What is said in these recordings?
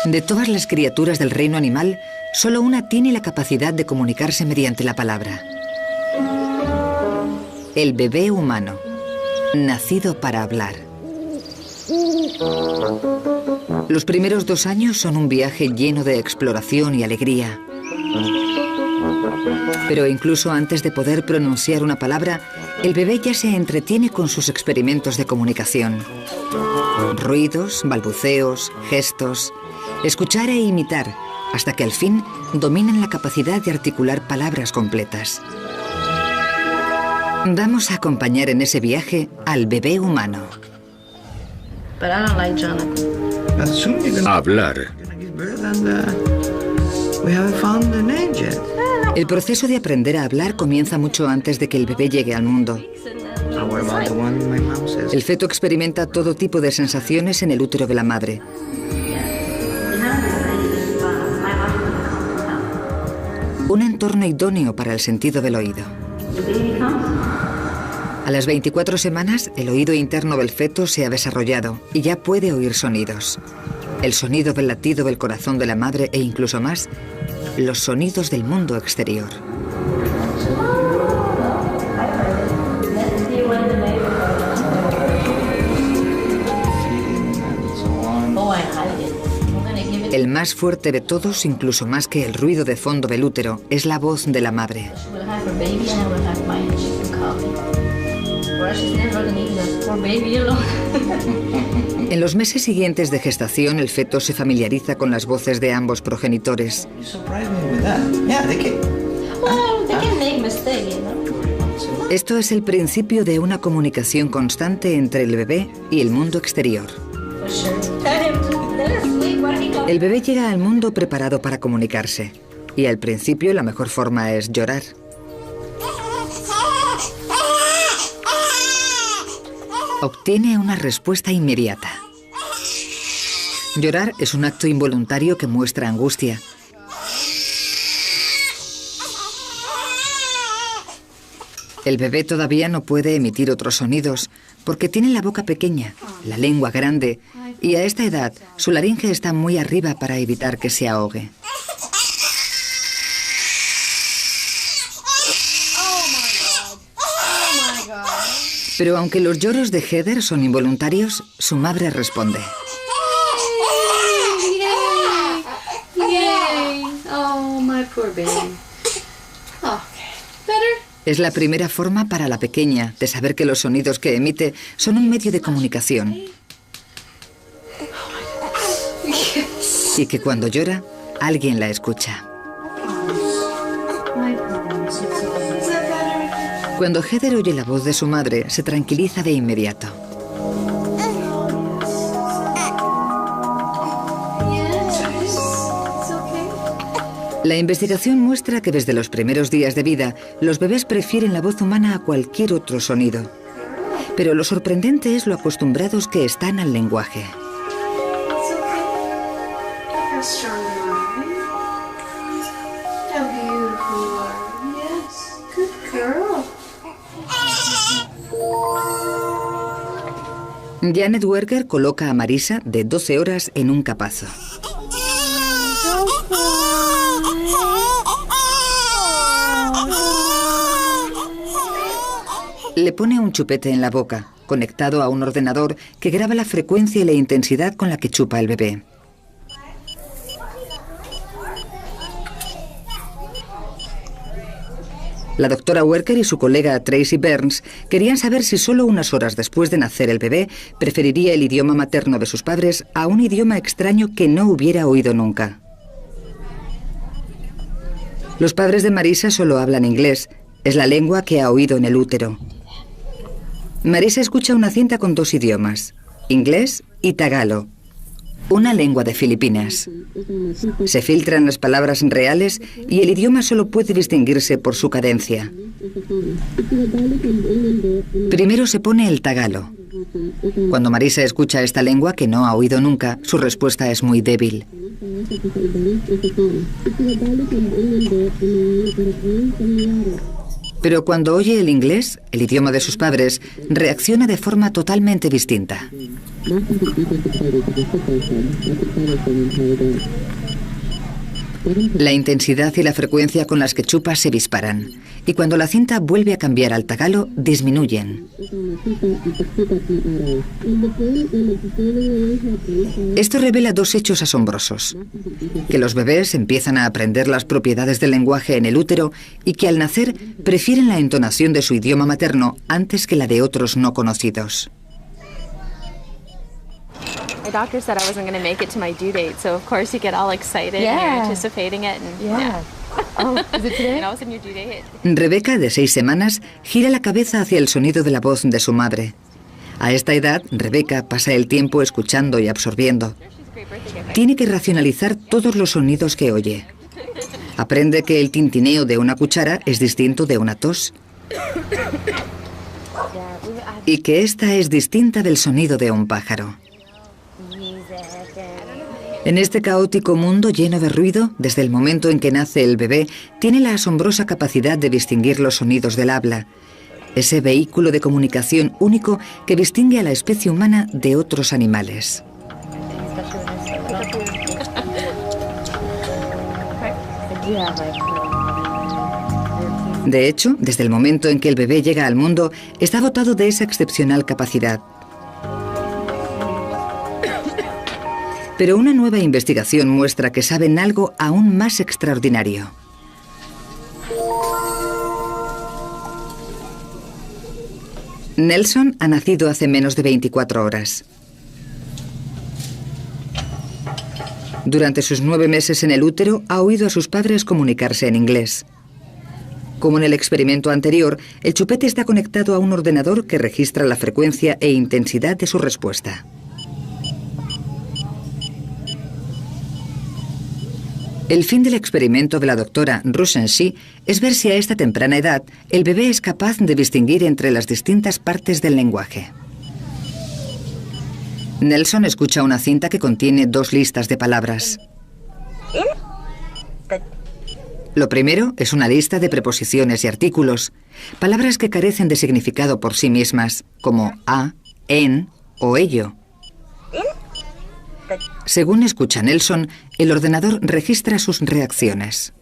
De todas las criaturas del reino animal, solo una tiene la capacidad de comunicarse mediante la palabra. El bebé humano, nacido para hablar. Los primeros 2 años son un viaje lleno de exploración y alegría. Pero incluso antes de poder pronunciar una palabra, el bebé ya se entretiene con sus experimentos de comunicación. Ruidos, balbuceos, gestos, escuchar e imitar, hasta que al fin dominan la capacidad de articular palabras completas. Vamos a acompañar en ese viaje al bebé humano. Hablar. El proceso de aprender a hablar comienza mucho antes de que el bebé llegue al mundo. El feto experimenta todo tipo de sensaciones en el útero de la madre. Un entorno idóneo para el sentido del oído. A las 24 semanas, el oído interno del feto se ha desarrollado y ya puede oír sonidos. El sonido del latido del corazón de la madre e incluso más, los sonidos del mundo exterior. El más fuerte de todos, incluso más que el ruido de fondo del útero, es la voz de la madre. En los meses siguientes de gestación, el feto se familiariza con las voces de ambos progenitores. Esto es el principio de una comunicación constante entre el bebé y el mundo exterior. El bebé llega al mundo preparado para comunicarse, y al principio la mejor forma es llorar. Obtiene una respuesta inmediata. Llorar es un acto involuntario que muestra angustia. El bebé todavía no puede emitir otros sonidos porque tiene la boca pequeña, la lengua grande, y a esta edad su laringe está muy arriba para evitar que se ahogue. Pero aunque los lloros de Heather son involuntarios, su madre responde. Es la primera forma para la pequeña de saber que los sonidos que emite son un medio de comunicación. Y que cuando llora, alguien la escucha. Cuando Heather oye la voz de su madre, se tranquiliza de inmediato. La investigación muestra que desde los primeros días de vida, los bebés prefieren la voz humana a cualquier otro sonido. Pero lo sorprendente es lo acostumbrados que están al lenguaje. Janet Werger coloca a Marisa, de 12 horas, en un capazo. Le pone un chupete en la boca, conectado a un ordenador que graba la frecuencia y la intensidad con la que chupa el bebé. La doctora Werker y su colega Tracy Burns querían saber si solo unas horas después de nacer el bebé preferiría el idioma materno de sus padres a un idioma extraño que no hubiera oído nunca. Los padres de Marisa solo hablan inglés, es la lengua que ha oído en el útero. Marisa escucha una cinta con 2 idiomas, inglés y tagalo, una lengua de Filipinas. Se filtran las palabras reales y el idioma solo puede distinguirse por su cadencia. Primero se pone el tagalo. Cuando Marisa escucha esta lengua que no ha oído nunca, su respuesta es muy débil. Pero cuando oye el inglés, el idioma de sus padres, reacciona de forma totalmente distinta. La intensidad y la frecuencia con las que chupa se disparan, y cuando la cinta vuelve a cambiar al tagalo, disminuyen. Esto revela dos hechos asombrosos: que los bebés empiezan a aprender las propiedades del lenguaje en el útero y que al nacer prefieren la entonación de su idioma materno antes que la de otros no conocidos. My doctor said I wasn't going to make it to my due date, so of course you get all excited and you're anticipating it. And, Oh, is it today? And all of a sudden your due date. Rebeca, de 6 semanas, gira la cabeza hacia el sonido de la voz de su madre. A esta edad, Rebeca pasa el tiempo escuchando y absorbiendo. Tiene que racionalizar todos los sonidos que oye. Aprende que el tintineo de una cuchara es distinto de una tos y que esta es distinta del sonido de un pájaro. En este caótico mundo lleno de ruido, desde el momento en que nace el bebé, tiene la asombrosa capacidad de distinguir los sonidos del habla, ese vehículo de comunicación único que distingue a la especie humana de otros animales. De hecho, desde el momento en que el bebé llega al mundo, está dotado de esa excepcional capacidad. Pero una nueva investigación muestra que saben algo aún más extraordinario. Nelson ha nacido hace menos de 24 horas. Durante sus 9 meses en el útero, ha oído a sus padres comunicarse en inglés. Como en el experimento anterior, el chupete está conectado a un ordenador que registra la frecuencia e intensidad de su respuesta. El fin del experimento de la doctora Rushenshi es ver si a esta temprana edad el bebé es capaz de distinguir entre las distintas partes del lenguaje. Nelson escucha una cinta que contiene 2 listas de palabras. Lo primero es una lista de preposiciones y artículos, palabras que carecen de significado por sí mismas, como a, en o ello. Según escucha Nelson, el ordenador registra sus reacciones.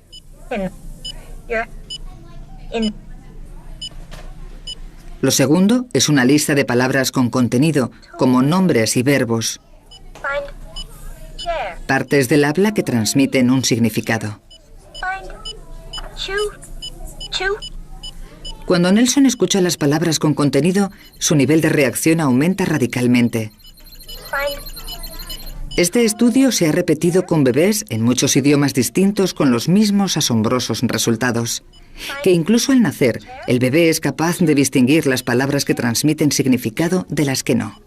Lo segundo es una lista de palabras con contenido, como nombres y verbos. Partes del habla que transmiten un significado. Cuando Nelson escucha las palabras con contenido, su nivel de reacción aumenta radicalmente. Este estudio se ha repetido con bebés en muchos idiomas distintos con los mismos asombrosos resultados. Que incluso al nacer, el bebé es capaz de distinguir las palabras que transmiten significado de las que no.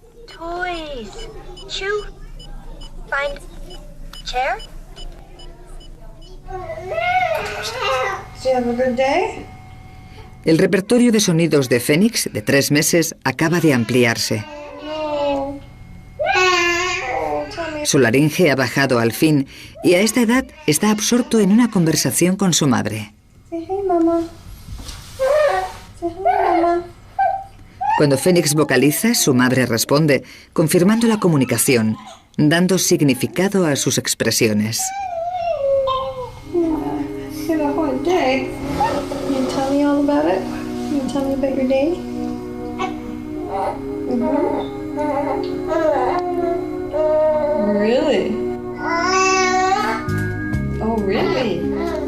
El repertorio de sonidos de Phoenix, de 3 meses, acaba de ampliarse. Su laringe ha bajado al fin y a esta edad está absorto en una conversación con su madre. Cuando Phoenix vocaliza, su madre responde, confirmando la comunicación, dando significado a sus expresiones. Really? Oh, really?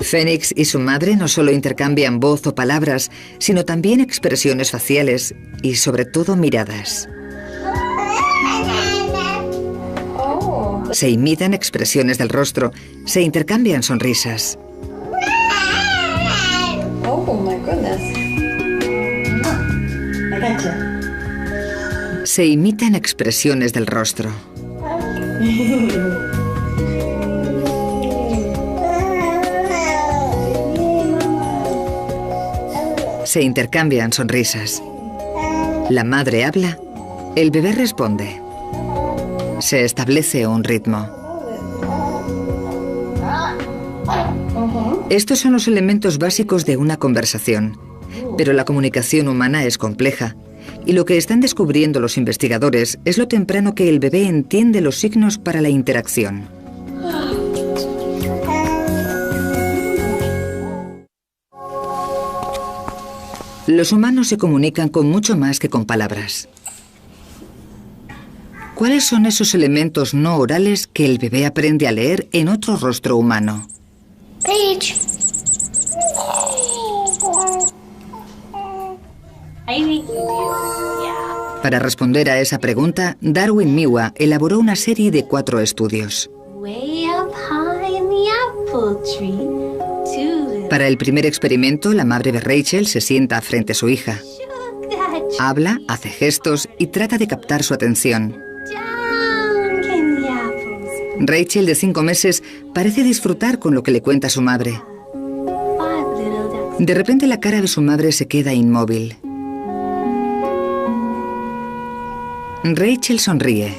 Phoenix y su madre no solo intercambian voz o palabras, sino también expresiones faciales y, sobre todo, miradas. Oh. Se imitan expresiones del rostro, se intercambian sonrisas. Oh, my goodness. I gotcha. Se imitan expresiones del rostro. Se intercambian sonrisas. La madre habla, el bebé responde. Se establece un ritmo. Estos son los elementos básicos de una conversación, pero la comunicación humana es compleja. Y lo que están descubriendo los investigadores es lo temprano que el bebé entiende los signos para la interacción. Los humanos se comunican con mucho más que con palabras. ¿Cuáles son esos elementos no orales que el bebé aprende a leer en otro rostro humano? Paige. Para responder a esa pregunta, Darwin Miwa elaboró una serie de 4 estudios. Para el primer experimento, la madre de Rachel se sienta frente a su hija. Habla, hace gestos y trata de captar su atención. Rachel, de 5 meses, parece disfrutar con lo que le cuenta su madre. De repente la cara de su madre se queda inmóvil. Rachel sonríe.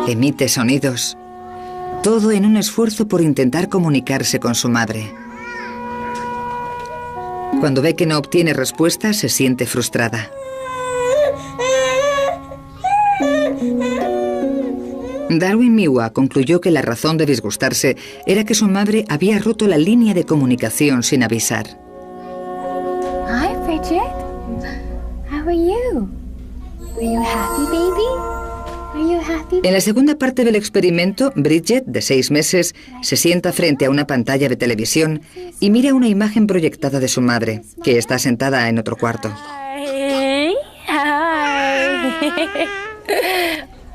Emite sonidos. Todo en un esfuerzo por intentar comunicarse con su madre. Cuando ve que no obtiene respuesta, se siente frustrada. Darwin Miwa concluyó que la razón de disgustarse era que su madre había roto la línea de comunicación sin avisar. Hi, Bridget. How are you? Were you happy, baby? Are you happy? En la segunda parte del experimento, Bridget, de 6 meses, se sienta frente a una pantalla de televisión y mira una imagen proyectada de su madre, que está sentada en otro cuarto. Hi.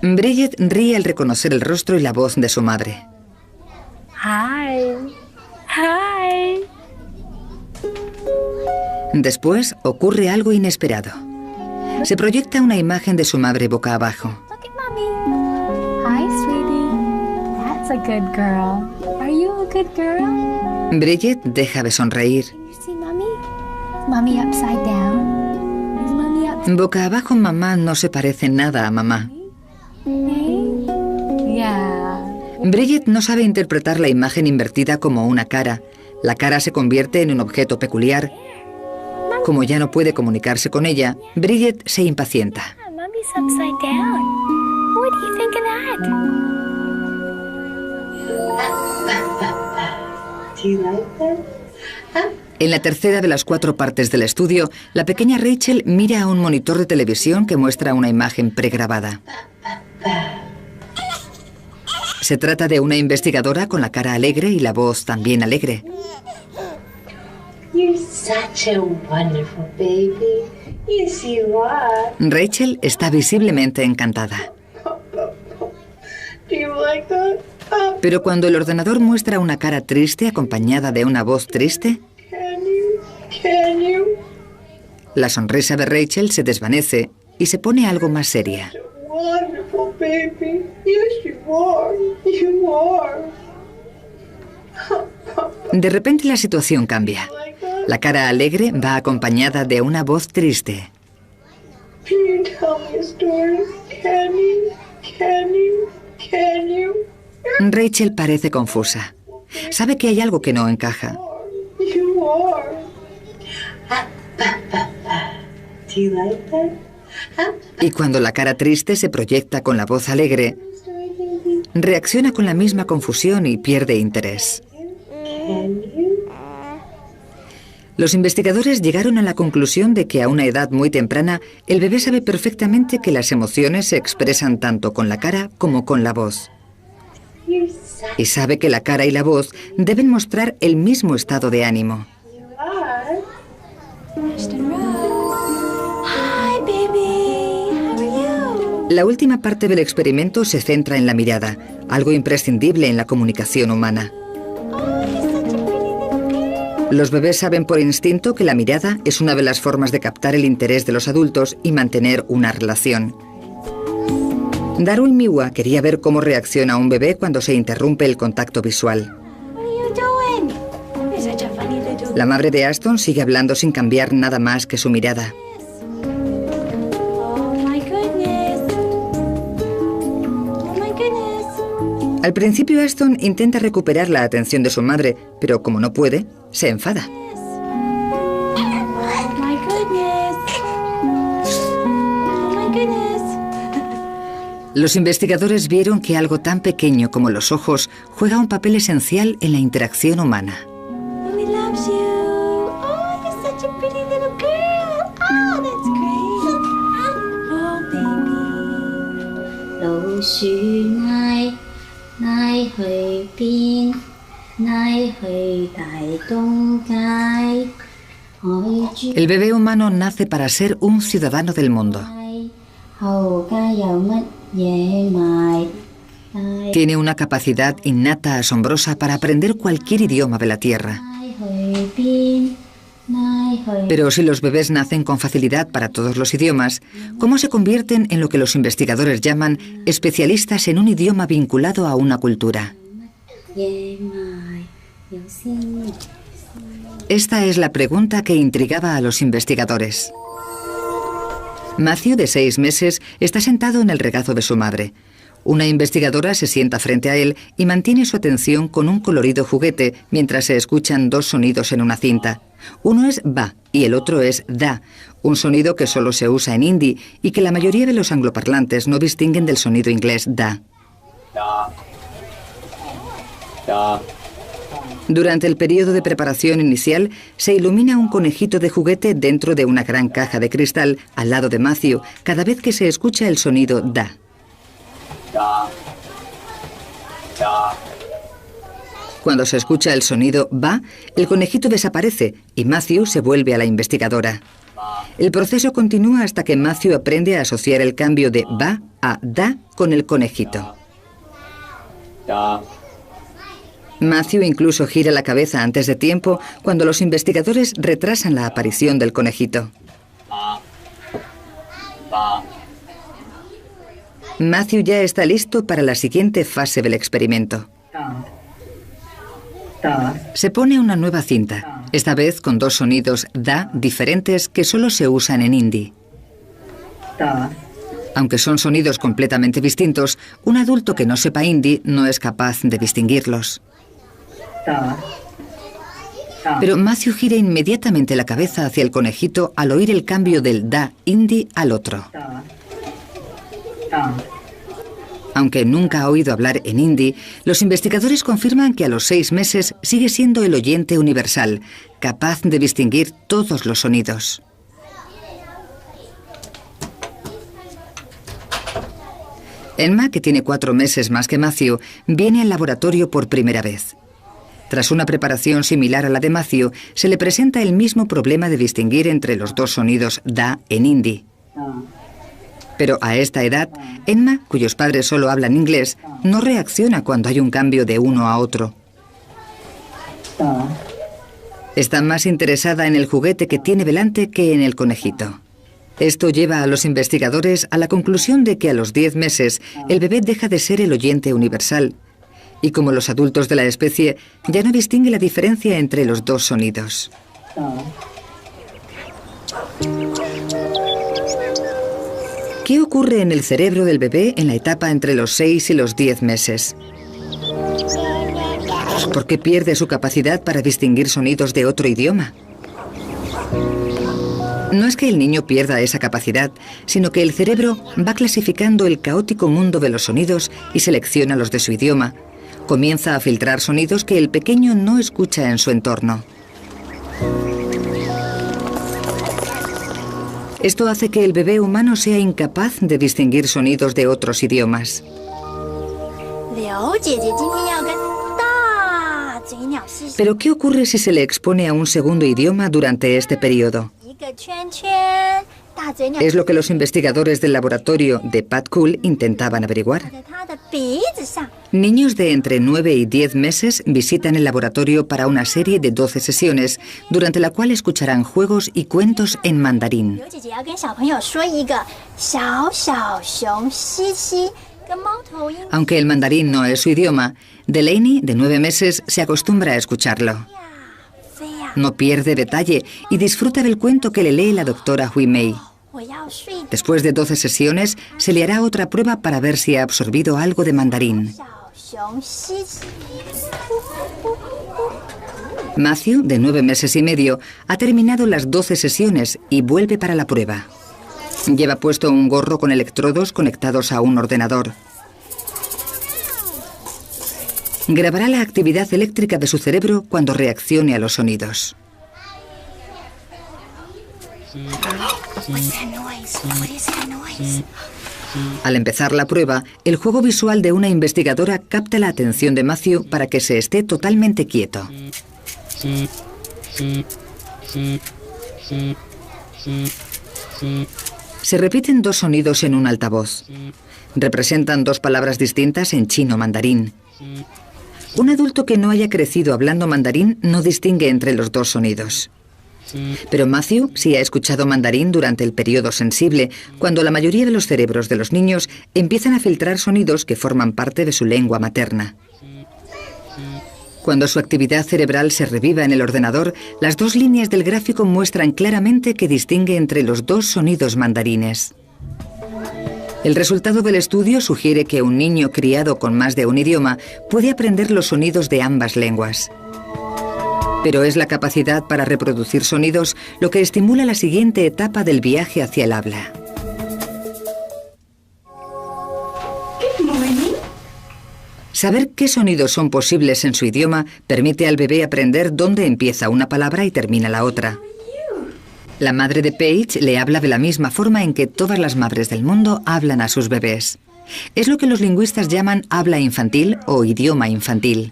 Bridget ríe al reconocer el rostro y la voz de su madre. Hi. Hi. Después ocurre algo inesperado. Se proyecta una imagen de su madre boca abajo. Look at mommy. Hi, sweetie. That's a good girl. Are you a good girl? Bridget deja de sonreír. You see mommy? Is mommy upside down? Is mommy upside Boca abajo, mamá no se parece nada a mamá. down? Yeah. Bridget no sabe interpretar la imagen invertida como una cara. La cara se convierte en un objeto peculiar. Como ya no puede comunicarse con ella, Bridget se impacienta. Yeah, mommy's upside down. What do you think of that? Do you like that? En la tercera de las 4 partes del estudio, la pequeña Rachel mira a un monitor de televisión que muestra una imagen pregrabada. Se trata de una investigadora con la cara alegre y la voz también alegre. You're such a wonderful baby. Yes, you are. Rachel está visiblemente encantada. Do you like that? Pero cuando el ordenador muestra una cara triste acompañada de una voz triste, Can you? Can you? la sonrisa de Rachel se desvanece y se pone algo más seria. Wonderful baby. Yes, you are. You are. De repente la situación cambia. Like that? La cara alegre va acompañada de una voz triste. Can you tell me a story? Can you? Can you? Can you? Rachel parece confusa. Sabe que hay algo que no encaja. You are. Do you like that? Y cuando la cara triste se proyecta con la voz alegre, reacciona con la misma confusión y pierde interés. Can you? Los investigadores llegaron a la conclusión de que a una edad muy temprana, el bebé sabe perfectamente que las emociones se expresan tanto con la cara como con la voz. You're such Y sabe que la cara y la voz deben mostrar el mismo estado de ánimo. are. Hi, baby. How are you? La última parte del experimento se centra en la mirada, algo imprescindible en la comunicación humana. Oh, he's such a pretty little baby. Los bebés saben por instinto que la mirada es una de las formas de captar el interés de los adultos y mantener una relación. Darwin Miwa quería ver cómo reacciona un bebé cuando se interrumpe el contacto visual. What are you doing? You're such a funny little La madre de Aston sigue hablando sin cambiar nada más que su mirada. Oh my goodness. Oh my goodness. Al principio Aston intenta recuperar la atención de su madre, pero como no puede, se enfada. Oh my goodness. Los investigadores vieron que algo tan pequeño como los ojos juega un papel esencial en la interacción humana. Mommy loves you. Oh, you're such a pretty little girl. Oh, that's great. Oh, baby. 老鼠嗌嗌去邊？嗌去大東街。 El bebé humano nace para ser un ciudadano del mundo. Tiene una capacidad innata asombrosa para aprender cualquier idioma de la Tierra. Pero si los bebés nacen con facilidad para todos los idiomas, ¿cómo se convierten en lo que los investigadores llaman especialistas en un idioma vinculado a una cultura? Esta es la pregunta que intrigaba a los investigadores. Matthew, de 6 meses, está sentado en el regazo de su madre. Una investigadora se sienta frente a él y mantiene su atención con un colorido juguete mientras se escuchan 2 sonidos en una cinta. Uno es ba y el otro es da, un sonido que solo se usa en hindi y que la mayoría de los angloparlantes no distinguen del sonido inglés da. Durante el periodo de preparación inicial, se ilumina un conejito de juguete dentro de una gran caja de cristal al lado de Matthew cada vez que se escucha el sonido da. Cuando se escucha el sonido ba, el conejito desaparece y Matthew se vuelve a la investigadora. El proceso continúa hasta que Matthew aprende a asociar el cambio de ba a da con el conejito. Matthew incluso gira la cabeza antes de tiempo cuando los investigadores retrasan la aparición del conejito. Matthew ya está listo para la siguiente fase del experimento. Se pone una nueva cinta, esta vez con 2 sonidos da diferentes que solo se usan en hindi. Aunque son sonidos completamente distintos, un adulto que no sepa hindi no es capaz de distinguirlos. Pero Matthew gira inmediatamente la cabeza hacia el conejito al oír el cambio del da hindi al otro. Aunque nunca ha oído hablar en hindi, los investigadores confirman que a los 6 meses sigue siendo el oyente universal, capaz de distinguir todos los sonidos. Emma, que tiene 4 meses más que Matthew, viene al laboratorio por primera vez. Tras una preparación similar a la de Matthew, se le presenta el mismo problema de distinguir entre los 2 sonidos da en hindi. Pero a esta edad, Emma, cuyos padres solo hablan inglés, no reacciona cuando hay un cambio de uno a otro. Está más interesada en el juguete que tiene delante que en el conejito. Esto lleva a los investigadores a la conclusión de que a los 10 meses el bebé deja de ser el oyente universal. Y como los adultos de la especie, ya no distingue la diferencia entre los 2 sonidos. ¿Qué ocurre en el cerebro del bebé en la etapa entre los 6 y los 10 meses? ¿Por qué pierde su capacidad para distinguir sonidos de otro idioma? No es que el niño pierda esa capacidad, sino que el cerebro va clasificando el caótico mundo de los sonidos y selecciona los de su idioma. Comienza a filtrar sonidos que el pequeño no escucha en su entorno. Esto hace que el bebé humano sea incapaz de distinguir sonidos de otros idiomas. Pero ¿qué ocurre si se le expone a un segundo idioma durante este periodo? Es lo que los investigadores del laboratorio de Pat Cool intentaban averiguar. Niños de entre 9 y 10 meses visitan el laboratorio para una serie de 12 sesiones, durante la cual escucharán juegos y cuentos en mandarín. Aunque el mandarín no es su idioma, Delaney, de 9 meses, se acostumbra a escucharlo. No pierde detalle y disfruta del cuento que le lee la doctora Hui Mei. Después de 12 sesiones, se le hará otra prueba para ver si ha absorbido algo de mandarín. Matthew, de 9 meses y medio, ha terminado las 12 sesiones y vuelve para la prueba. Lleva puesto un gorro con electrodos conectados a un ordenador. Grabará la actividad eléctrica de su cerebro cuando reaccione a los sonidos. Al empezar la prueba, el juego visual de una investigadora capta la atención de Matthew para que se esté totalmente quieto. Se repiten 2 sonidos en un altavoz. Representan 2 palabras distintas en chino mandarín. Un adulto que no haya crecido hablando mandarín no distingue entre los 2 sonidos. Pero Matthew sí ha escuchado mandarín durante el periodo sensible, cuando la mayoría de los cerebros de los niños empiezan a filtrar sonidos que forman parte de su lengua materna. Cuando su actividad cerebral se reviva en el ordenador, las 2 líneas del gráfico muestran claramente que distingue entre los 2 sonidos mandarines. El resultado del estudio sugiere que un niño criado con más de un idioma puede aprender los sonidos de ambas lenguas. Pero es la capacidad para reproducir sonidos lo que estimula la siguiente etapa del viaje hacia el habla. Saber qué sonidos son posibles en su idioma permite al bebé aprender dónde empieza una palabra y termina la otra. La madre de Paige le habla de la misma forma en que todas las madres del mundo hablan a sus bebés. Es lo que los lingüistas llaman habla infantil o idioma infantil.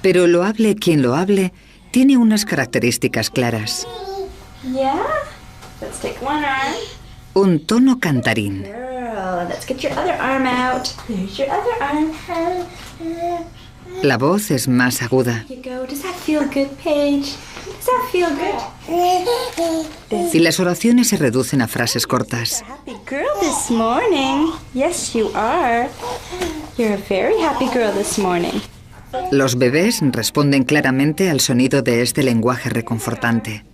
Pero lo hable quien lo hable, tiene unas características claras. Un tono cantarín. La voz es más aguda. Y las oraciones se reducen a frases cortas. Los bebés responden claramente al sonido de este lenguaje reconfortante.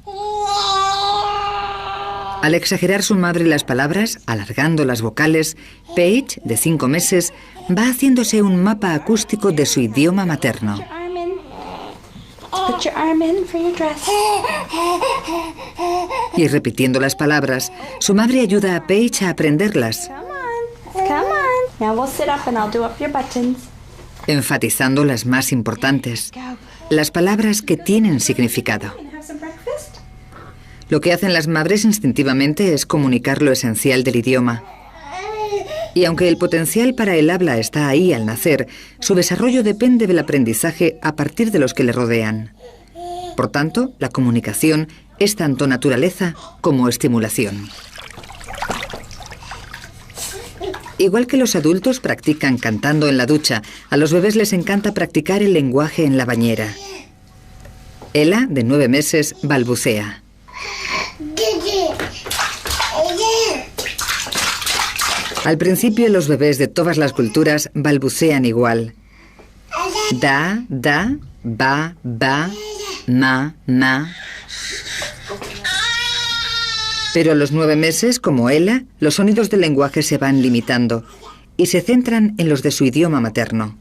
Al exagerar su madre las palabras, alargando las vocales, Paige, de 5 meses, va haciéndose un mapa acústico de su idioma materno. Y repitiendo las palabras, su madre ayuda a Paige a aprenderlas, enfatizando las más importantes, las palabras que tienen significado. Lo que hacen las madres instintivamente es comunicar lo esencial del idioma. Y aunque el potencial para el habla está ahí al nacer, su desarrollo depende del aprendizaje a partir de los que le rodean. Por tanto, la comunicación es tanto naturaleza como estimulación. Igual que los adultos practican cantando en la ducha, a los bebés les encanta practicar el lenguaje en la bañera. Ella, de 9 meses, balbucea. Al principio, los bebés de todas las culturas balbucean igual. Da, da, ba, ba, ma, ma. Pero a los 9 meses, como Ella, los sonidos del lenguaje se van limitando y se centran en los de su idioma materno.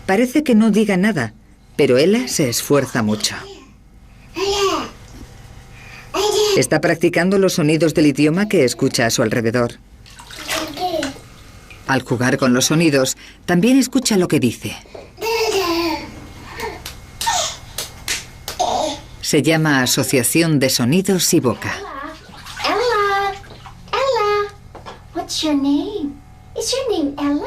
Parece que no diga nada, pero Ella se esfuerza mucho. Está practicando los sonidos del idioma que escucha a su alrededor. Al jugar con los sonidos, también escucha lo que dice. Se llama asociación de sonidos y boca.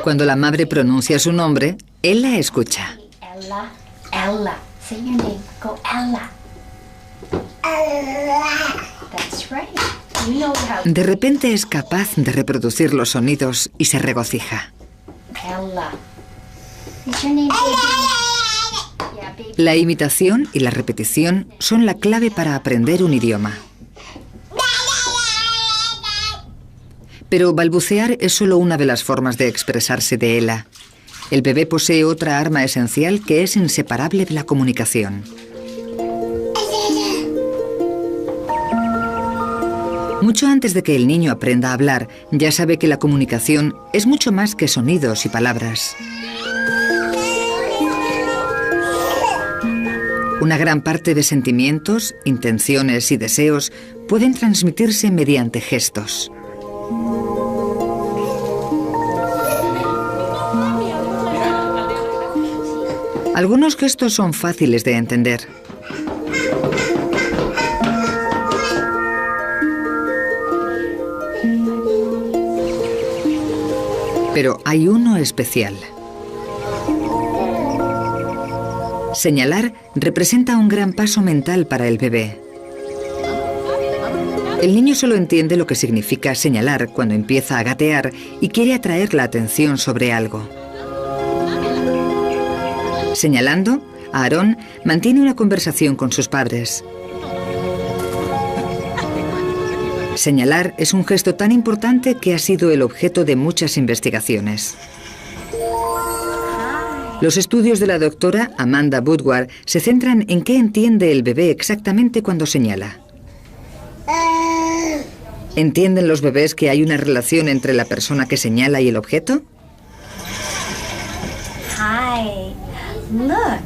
Cuando la madre pronuncia su nombre, Ella escucha. Ella, Ella. Say your name. Go, Ella. That's right. You know how. De repente es capaz de reproducir los sonidos y se regocija. Ella. Is your name baby? Yeah, baby. La imitación y la repetición son la clave para aprender un idioma. Pero balbucear es solo una de las formas de expresarse de Ella. El bebé posee otra arma esencial que es inseparable de la comunicación. Mucho antes de que el niño aprenda a hablar, ya sabe que la comunicación es mucho más que sonidos y palabras. Una gran parte de sentimientos, intenciones y deseos pueden transmitirse mediante gestos. Algunos gestos son fáciles de entender. Pero hay uno especial. Señalar representa un gran paso mental para el bebé. El niño solo entiende lo que significa señalar cuando empieza a gatear y quiere atraer la atención sobre algo. Señalando, Aarón mantiene una conversación con sus padres. Señalar es un gesto tan importante que ha sido el objeto de muchas investigaciones. Los estudios de la doctora Amanda Woodward se centran en qué entiende el bebé exactamente cuando señala. ¿Entienden los bebés que hay una relación entre la persona que señala y el objeto? Hi, look.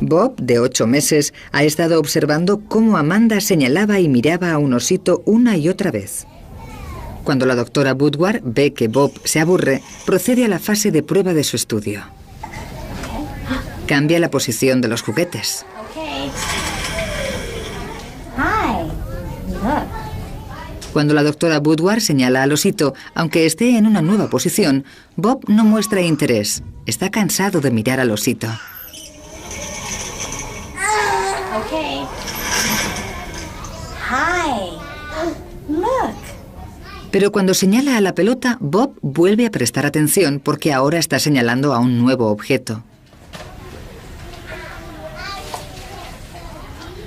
Bob, de 8 meses, ha estado observando cómo Amanda señalaba y miraba a un osito una y otra vez. Cuando la doctora Woodward ve que Bob se aburre, procede a la fase de prueba de su estudio. Cambia la posición de los juguetes. Okay. Hi, look. Cuando la doctora Woodward señala al osito, aunque esté en una nueva posición, Bob no muestra interés. Está cansado de mirar al osito. Okay. Hi, look. Pero cuando señala a la pelota, Bob vuelve a prestar atención porque ahora está señalando a un nuevo objeto.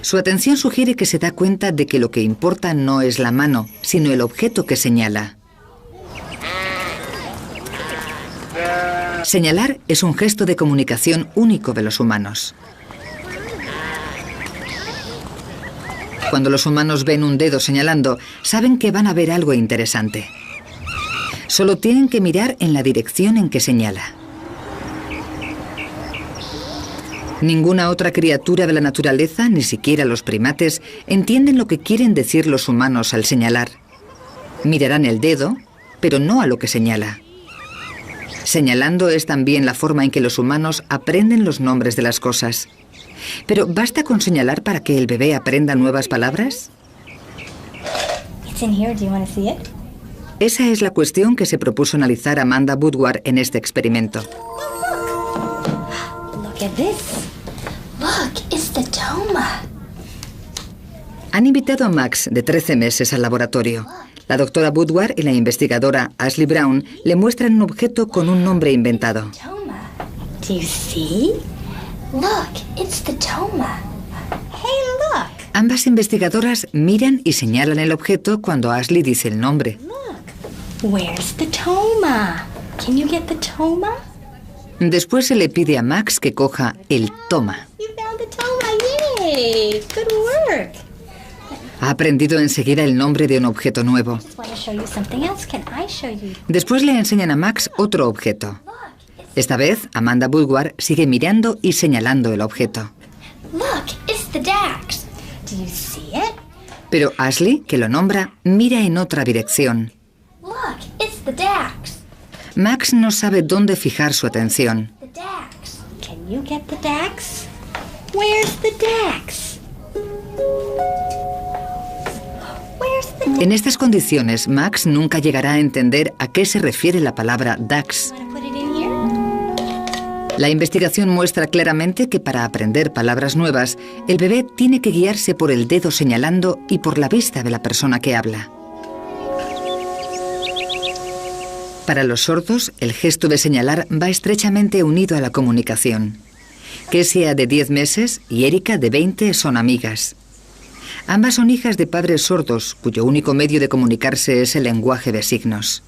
Su atención sugiere que se da cuenta de que lo que importa no es la mano, sino el objeto que señala. Señalar es un gesto de comunicación único de los humanos. Cuando los humanos ven un dedo señalando, saben que van a ver algo interesante. Solo tienen que mirar en la dirección en que señala. Ninguna otra criatura de la naturaleza, ni siquiera los primates, entienden lo que quieren decir los humanos al señalar. Mirarán el dedo, pero no a lo que señala. Señalando es también la forma en que los humanos aprenden los nombres de las cosas. ¿Pero basta con señalar para que el bebé aprenda nuevas palabras? It's in here. Do you want to see it? Esa es la cuestión que se propuso analizar Amanda Woodward en este experimento. Look at this. Look, it's the toma. Han invitado a Max, de 13 meses, al laboratorio. La doctora Woodward y la investigadora Ashley Brown le muestran un objeto con un nombre inventado. Toma. Do you see? Look, it's the toma. Hey, look. Ambas investigadoras miran y señalan el objeto cuando Ashley dice el nombre. Look. Where's the toma? Can you get the toma? Después se le pide a Max que coja el toma. You found the toma. Yay. Good work. Ha aprendido enseguida el nombre de un objeto nuevo. Just want to show you something else. Can I show you? Después le enseñan a Max otro objeto. Esta vez, Amanda Woodward sigue mirando y señalando el objeto. Look, it's the Dax. Do you see it? Pero Ashley, que lo nombra, mira en otra dirección. Look, it's the Dax. Max no sabe dónde fijar su atención. The Dax. Can you get the Dax? Where's the Dax? Where's the Dax? En estas condiciones, Max nunca llegará a entender a qué se refiere la palabra Dax. Want to put it in here? La investigación muestra claramente que para aprender palabras nuevas, el bebé tiene que guiarse por el dedo señalando y por la vista de la persona que habla. Para los sordos, el gesto de señalar va estrechamente unido a la comunicación. Kesia, de 10 meses, y Erika, de 20, son amigas. Ambas son hijas de padres sordos, cuyo único medio de comunicarse es el lenguaje de signos.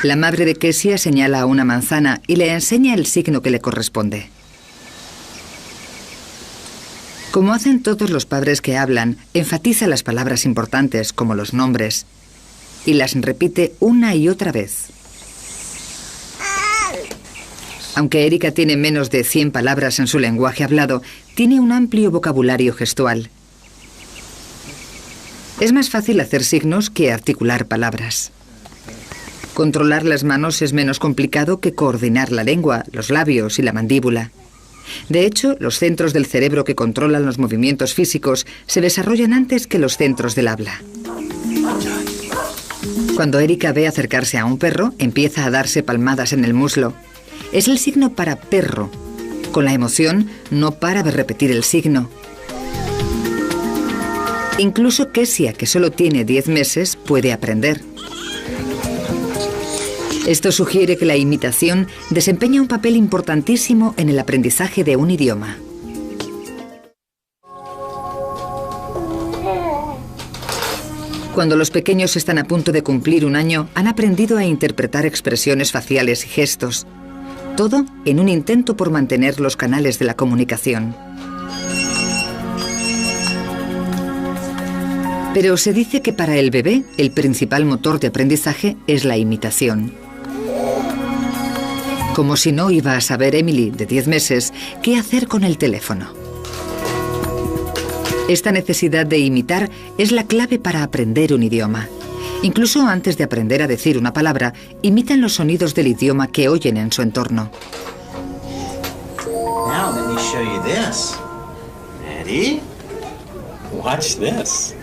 La madre de Kesia señala a una manzana y le enseña el signo que le corresponde. Como hacen todos los padres que hablan, enfatiza las palabras importantes, como los nombres, y las repite una y otra vez. Aunque Erika tiene menos de 100 palabras en su lenguaje hablado, tiene un amplio vocabulario gestual. Es más fácil hacer signos que articular palabras. Controlar las manos es menos complicado que coordinar la lengua, los labios y la mandíbula. De hecho, los centros del cerebro que controlan los movimientos físicos se desarrollan antes que los centros del habla. Cuando Erika ve acercarse a un perro, empieza a darse palmadas en el muslo. Es el signo para perro. Con la emoción, no para de repetir el signo. Incluso Kesia, que solo tiene 10 meses, puede aprender. Esto sugiere que la imitación desempeña un papel importantísimo en el aprendizaje de un idioma. Cuando los pequeños están a punto de cumplir un año, han aprendido a interpretar expresiones faciales y gestos. Todo en un intento por mantener los canales de la comunicación. Pero se dice que para el bebé, el principal motor de aprendizaje es la imitación. Como si no iba a saber Emily, de 10 meses, qué hacer con el teléfono. Esta necesidad de imitar es la clave para aprender un idioma. Incluso antes de aprender a decir una palabra, imitan los sonidos del idioma que oyen en su entorno. Now let me show you this. Ready? Watch this.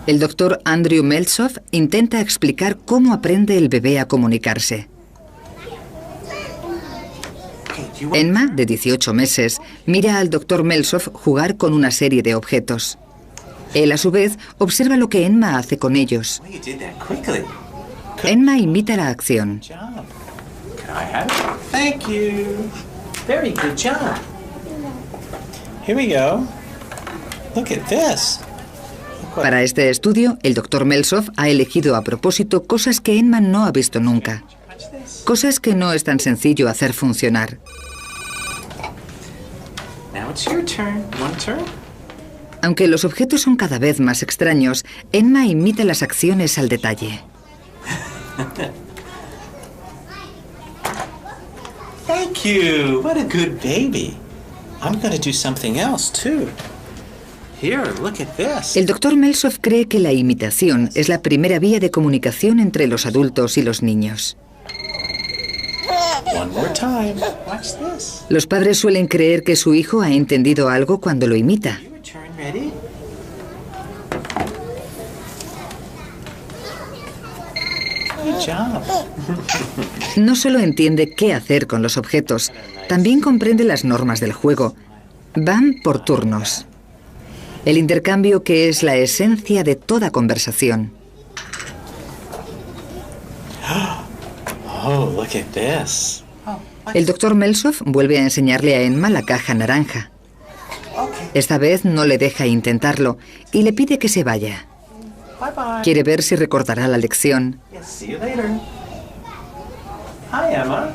El doctor Andrew Meltzoff intenta explicar cómo aprende el bebé a comunicarse. Emma, de 18 meses, mira al doctor Meltzoff jugar con una serie de objetos. Él, a su vez, observa lo que Emma hace con ellos. Emma imita la acción. Thank you. Very good job. Here we go. Look at this. Para este estudio, el doctor Meltzoff ha elegido a propósito cosas que Emma no ha visto nunca. Cosas que no es tan sencillo hacer funcionar. Now it's your turn. One turn. Aunque los objetos son cada vez más extraños, Emma imita las acciones al detalle. Thank you. What a good baby. I'm going to do something else too. Here, look at this. El doctor Meltzoff cree que la imitación es la primera vía de comunicación entre los adultos y los niños. One more time. Watch this. Los padres suelen creer que su hijo ha entendido algo cuando lo imita. Your turn. Ready? Good job. No solo entiende qué hacer con los objetos, también comprende las normas del juego. Van por turnos. El intercambio que es la esencia de toda conversación. Oh, look at this. El doctor Meltzoff vuelve a enseñarle a Emma la caja naranja. Esta vez no le deja intentarlo y le pide que se vaya. Bye bye. Quiere ver si recordará la lección. Yes, see you later. Hi, Emma.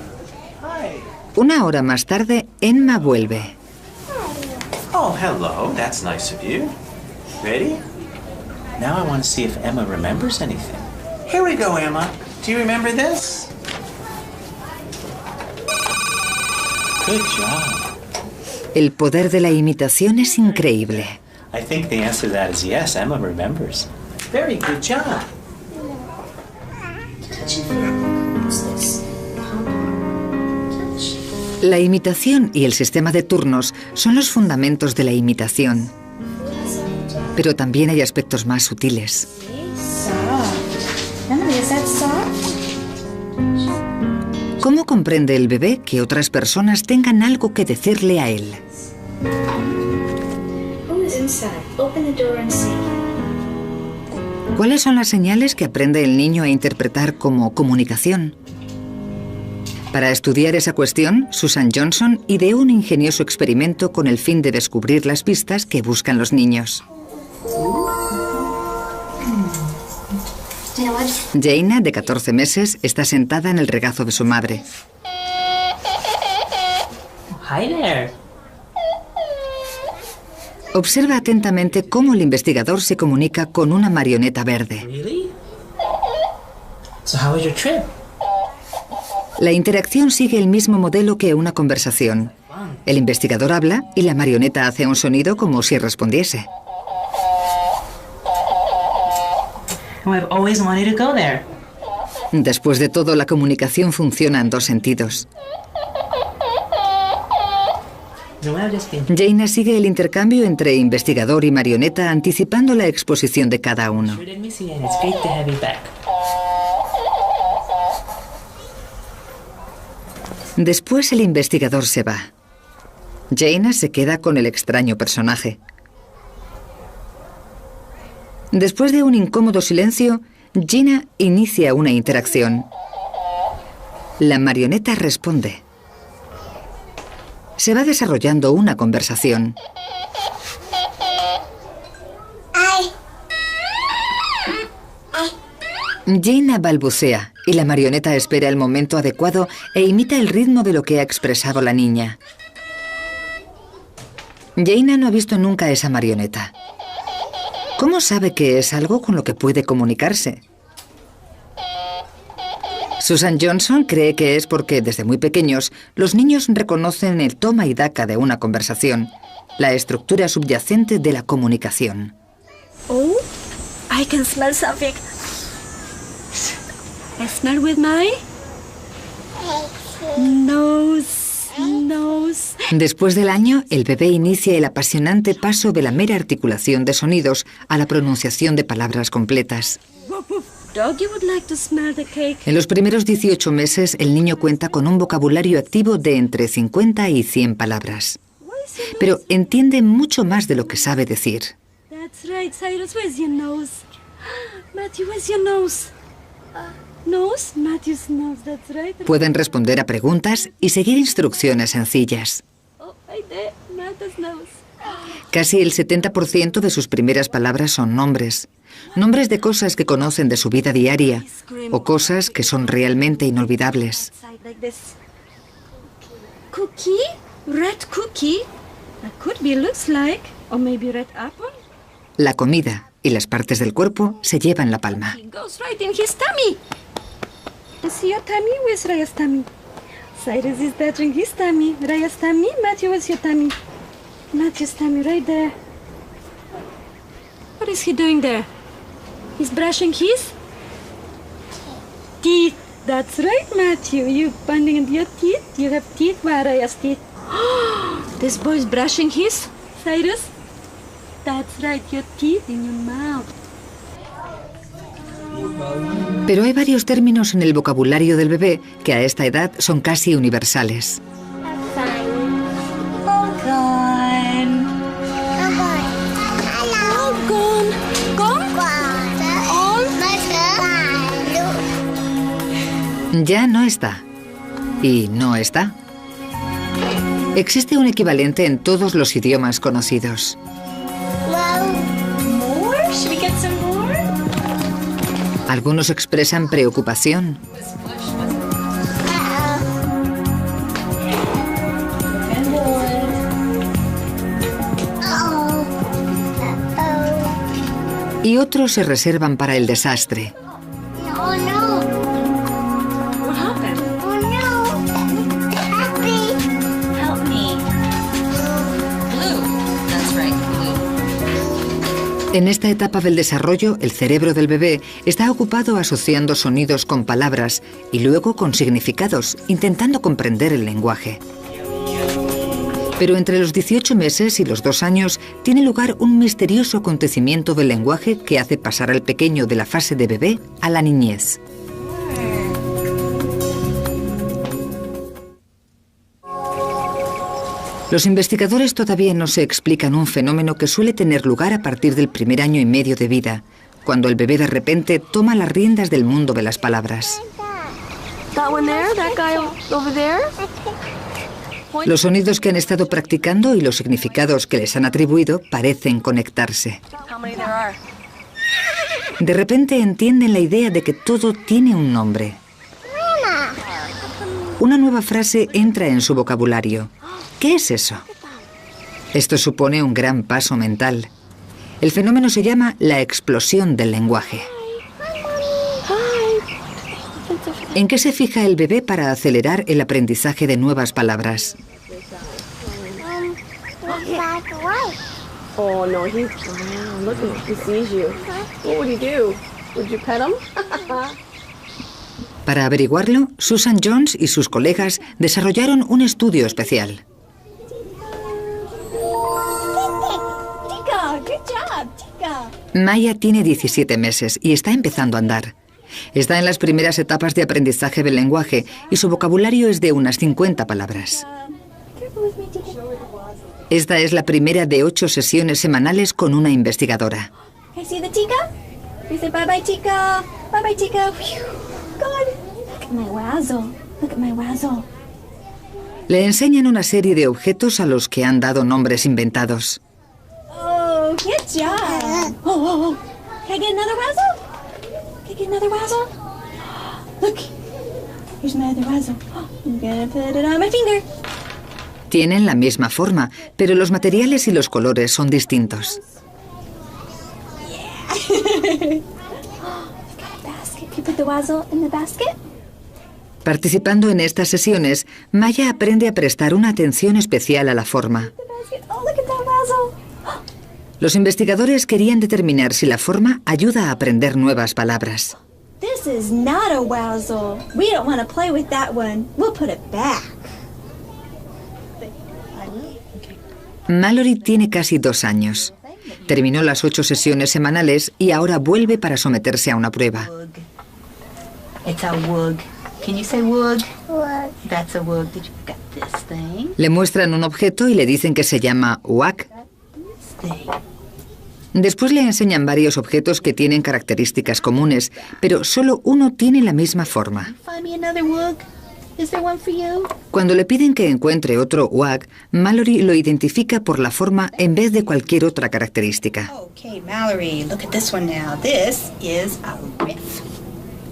Hi. Una hora más tarde, Emma vuelve. Oh, hello. That's nice of you. Ready? Now I want to see if Emma remembers anything. Here we go, Emma. Do you remember this? Good job. El poder de la imitación es increíble. I think the answer to that is yes, Emma remembers. Very good job. What's this? La imitación y el sistema de turnos son los fundamentos de la imitación. Pero también hay aspectos más sutiles. ¿Cómo comprende el bebé que otras personas tengan algo que decirle a él? ¿Cuáles son las señales que aprende el niño a interpretar como comunicación? Para estudiar esa cuestión, Susan Johnson ideó un ingenioso experimento con el fin de descubrir las pistas que buscan los niños. Jaina, de 14 meses, está sentada en el regazo de su madre. Hi there. Observa atentamente cómo el investigador se comunica con una marioneta verde. Really? So how was your trip? La interacción sigue el mismo modelo que una conversación. El investigador habla y la marioneta hace un sonido como si respondiese. I've always wanted to go there. Después de todo, la comunicación funciona en dos sentidos. Jaina sigue el intercambio entre investigador y marioneta, anticipando la exposición de cada uno. Después el investigador se va. Jaina se queda con el extraño personaje. Después de un incómodo silencio, Gina inicia una interacción. La marioneta responde. Se va desarrollando una conversación. Gina balbucea y la marioneta espera el momento adecuado e imita el ritmo de lo que ha expresado la niña. Jaina no ha visto nunca esa marioneta. ¿Cómo sabe que es algo con lo que puede comunicarse? Susan Johnson cree que es porque desde muy pequeños los niños reconocen el toma y daca de una conversación, la estructura subyacente de la comunicación. Oh, I can smell something. I smell with my nose. Después del año, el bebé inicia el apasionante paso de la mera articulación de sonidos a la pronunciación de palabras completas. Doggy would like to smell the cake. En los primeros 18 meses, el niño cuenta con un vocabulario activo de entre 50 y 100 palabras. Pero entiende mucho más de lo que sabe decir. That's right, Cyrus. Where's your nose? Matthew, where's your nose? Nose? Matthew's nose, that's right. Pueden responder a preguntas y seguir instrucciones sencillas. Oh, right there, Matthew's nose. Casi el 70% de sus primeras palabras son nombres. Nombres de cosas que conocen de su vida diaria o cosas que son realmente inolvidables. Cookie? Red cookie? That could be, looks like. Or maybe red apple? La comida y las partes del cuerpo se llevan la palma. It goes right in his tummy. You see your tummy? Where's Raya's tummy? Cyrus is that in his tummy. Raya's tummy? Matthew, where's your tummy? Matthew's tummy, right there. What is he doing there? He's brushing his teeth. That's right, Matthew. You binding your teeth? You have teeth? Where are Raya's teeth? This boy's brushing his, Cyrus. That's right, your teeth in your mouth. Pero hay varios términos en el vocabulario del bebé que a esta edad son casi universales. Ya no está. Y no está. Existe un equivalente en todos los idiomas conocidos. Algunos expresan preocupación. Y otros se reservan para el desastre. En esta etapa del desarrollo, el cerebro del bebé está ocupado asociando sonidos con palabras y luego con significados, intentando comprender el lenguaje. Pero entre los 18 meses y los 2 años tiene lugar un misterioso acontecimiento del lenguaje que hace pasar al pequeño de la fase de bebé a la niñez. Los investigadores todavía no se explican un fenómeno que suele tener lugar a partir del primer año y medio de vida, cuando el bebé de repente toma las riendas del mundo de las palabras. Los sonidos que han estado practicando y los significados que les han atribuido parecen conectarse. De repente entienden la idea de que todo tiene un nombre. Una nueva frase entra en su vocabulario. ¿Qué es eso? Esto supone un gran paso mental. El fenómeno se llama la explosión del lenguaje. ¿En qué se fija el bebé para acelerar el aprendizaje de nuevas palabras? Oh no, he's look at him. He sees you. What would he do? Would you pet him? Para averiguarlo, Susan Jones y sus colegas desarrollaron un estudio especial. Maya tiene 17 meses y está empezando a andar. Está en las primeras etapas de aprendizaje del lenguaje y su vocabulario es de unas 50 palabras. Esta es la primera de 8 sesiones semanales con una investigadora. Le enseñan una serie de objetos a los que han dado nombres inventados. Oh, good job. Oh. Can I get another razzle? Can I get another razzle? Look, here's my other razzle. I'm gonna put it on my finger. Tienen la misma forma, pero los materiales y los colores son distintos. Participando en estas sesiones, Maya aprende a prestar una atención especial a la forma. Los investigadores querían determinar si la forma ayuda a aprender nuevas palabras. This is not a wazzle. We don't want to play with that one. We'll put it back. Mallory tiene casi 2 años. Terminó las 8 sesiones semanales y ahora vuelve para someterse a una prueba. It's a wug. Can you say wug? Wug. That's a wug. Did you get this thing? Le muestran un objeto y le dicen que se llama wag. Después le enseñan varios objetos que tienen características comunes, pero solo uno tiene la misma forma. Find me another wug. Is there one for you? Cuando le piden que encuentre otro wag, Mallory lo identifica por la forma en vez de cualquier otra característica. Okay, Mallory, look at this one now. This is a riff.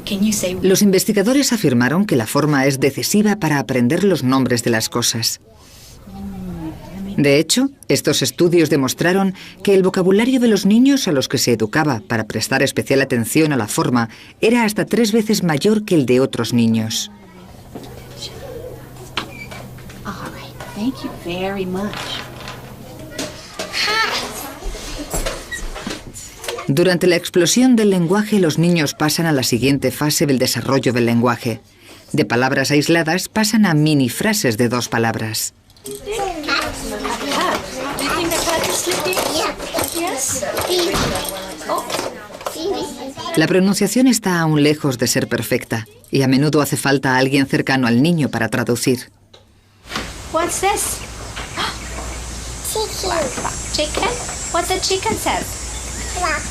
Can you say... Los investigadores afirmaron que la forma es decisiva para aprender los nombres de las cosas. De hecho, estos estudios demostraron que el vocabulario de los niños a los que se educaba para prestar especial atención a la forma era hasta 3 veces mayor que el de otros niños. All right, thank you very much. Durante la explosión del lenguaje, los niños pasan a la siguiente fase del desarrollo del lenguaje. De palabras aisladas pasan a mini frases de 2 palabras. La pronunciación está aún lejos de ser perfecta y a menudo hace falta alguien cercano al niño para traducir. What's this? Chicken? What's the chicken says? Quack.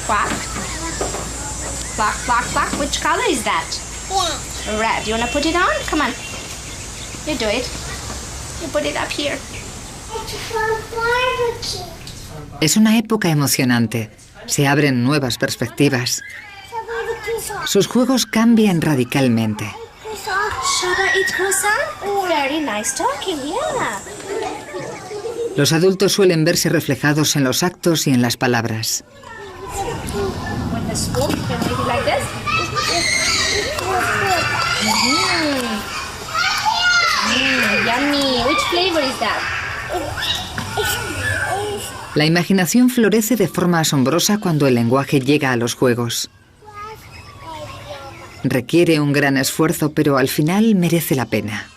Quack? Quack, quack, quack. Which color is that? Red. Red. You want to put it on? Come on. You do it. You put it up here. Es una época emocionante. Se abren nuevas perspectivas. Sus juegos cambian radicalmente. Los adultos suelen verse reflejados en los actos y en las palabras. Yummy. Which flavor is that? La imaginación florece de forma asombrosa cuando el lenguaje llega a los juegos. Requiere un gran esfuerzo, pero al final merece la pena.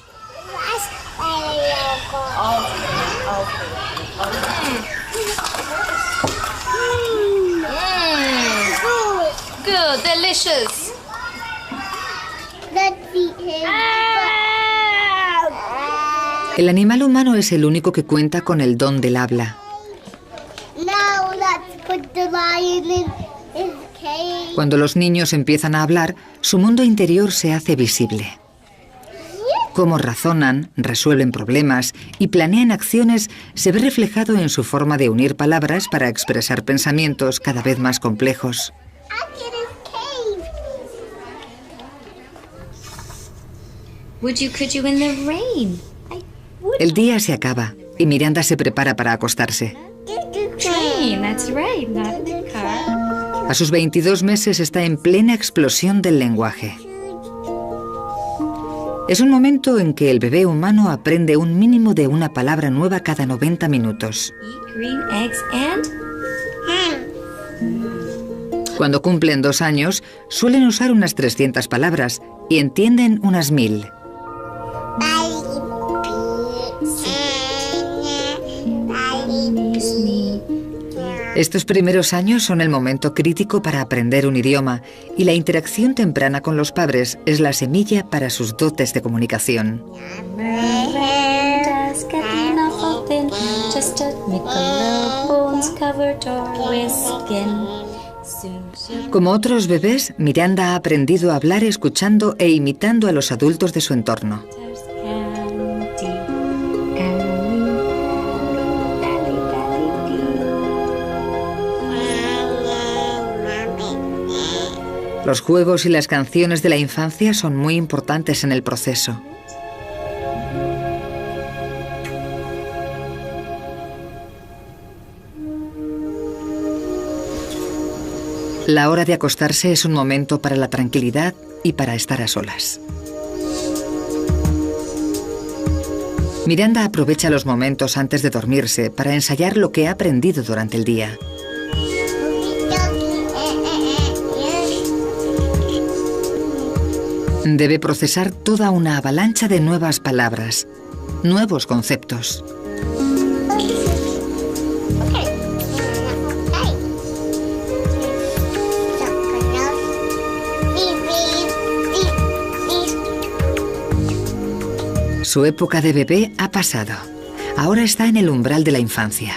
Good, delicious. El animal humano es el único que cuenta con el don del habla. Cuando los niños empiezan a hablar, su mundo interior se hace visible. Cómo razonan, resuelven problemas y planean acciones se ve reflejado en su forma de unir palabras para expresar pensamientos cada vez más complejos. Could you in the rain? El día se acaba y Miranda se prepara para acostarse. Train, that's right, not the car. A sus 22 meses está en plena explosión del lenguaje. Es un momento en que el bebé humano aprende un mínimo de una palabra nueva cada 90 minutos. Eat green eggs and Cuando cumplen 2 años, suelen usar unas 300 palabras y entienden unas 1000. Estos primeros años son el momento crítico para aprender un idioma y la interacción temprana con los padres es la semilla para sus dotes de comunicación. Miranda's getting awful thin. Just admit the little bones covered her with skin. Soon she'll Como otros bebés, Miranda ha aprendido a hablar escuchando e imitando a los adultos de su entorno. there's candy. Annie, Dally, Dally, dee. Los juegos y las canciones de la infancia son muy importantes en el proceso. La hora de acostarse es un momento para la tranquilidad y para estar a solas. Miranda aprovecha los momentos antes de dormirse para ensayar lo que ha aprendido durante el día. Debe procesar toda una avalancha de nuevas palabras, nuevos conceptos. Su época de bebé ha pasado. Ahora está en el umbral de la infancia.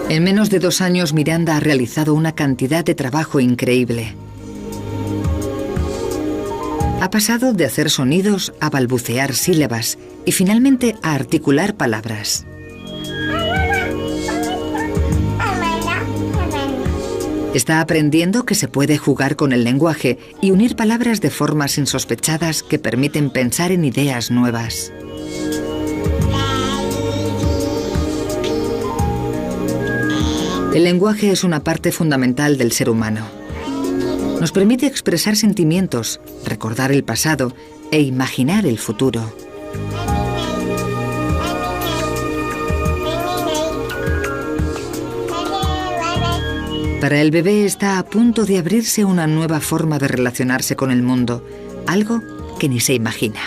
En menos de 2 años, Miranda ha realizado una cantidad de trabajo increíble. Ha pasado de hacer sonidos a balbucear sílabas y finalmente a articular palabras. Está aprendiendo que se puede jugar con el lenguaje y unir palabras de formas insospechadas que permiten pensar en ideas nuevas. El lenguaje es una parte fundamental del ser humano. Nos permite expresar sentimientos, recordar el pasado e imaginar el futuro. Para el bebé está a punto de abrirse una nueva forma de relacionarse con el mundo, algo que ni se imagina.